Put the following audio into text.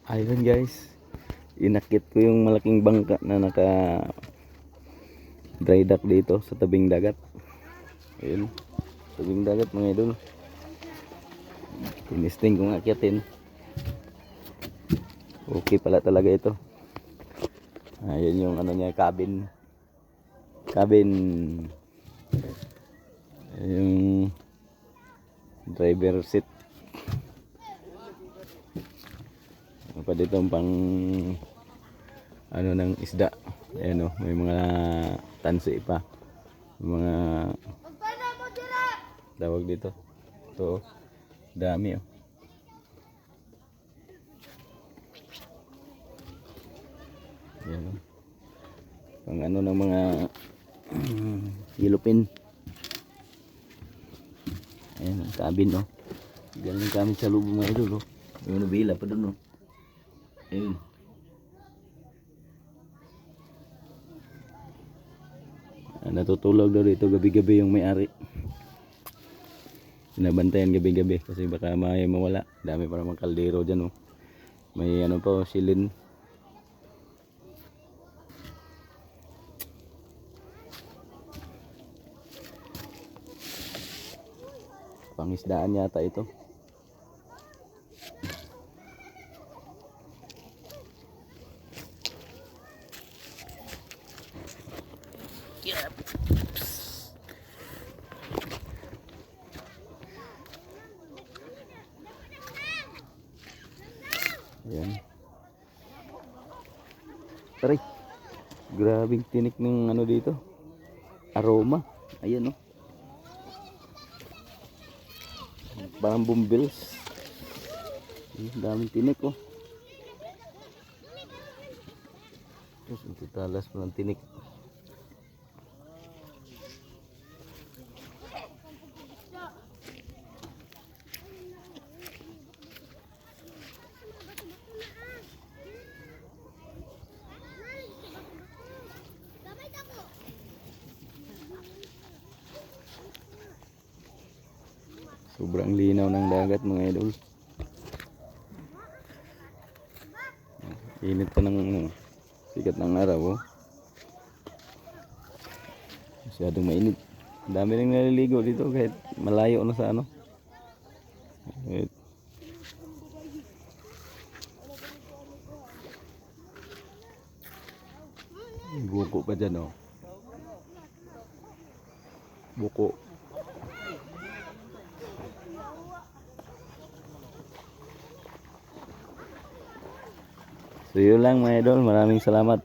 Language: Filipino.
Ayun guys, inakit ko yung malaking bangka na naka dry dock dito sa tabing dagat. Ayun, tabing dagat mga idol. Tinisting kong akyatin. Okay pala talaga ito. Ayun yung ano niya, cabin. Yung driver seat. Ano pa dito pang ano ng isda. Ayan o, may mga tansi pa. Mga tawag dito. Ito, dami o. Ayan o. Pang ano ng mga yelupin. Ayan ang cabin o. Galing kami sa loob mga idol o. May nabila pa doon o. Ayun. Natutulog daw dito gabi-gabi yung may-ari. Binabantayan gabi-gabi kasi baka may mawala. Dami pa naman kaldero dyan oh. May ano pa oh, silin. Pangisdaan yata ito. Ayan. Taray. Grabing tinik ng ano dito. Aroma. Ayan oh. Parang bumbills. Daming tinik oh. Terus untuk talas palang tinik. Sobrang linaw ng dagat mga idol. Init pa ng sikat ng araw oh. Masyadong mainit. Dami nang naliligo dito kahit malayo na sa ano. Buko pa dyan oh. Buko. So yun lang mga idol, maraming salamat.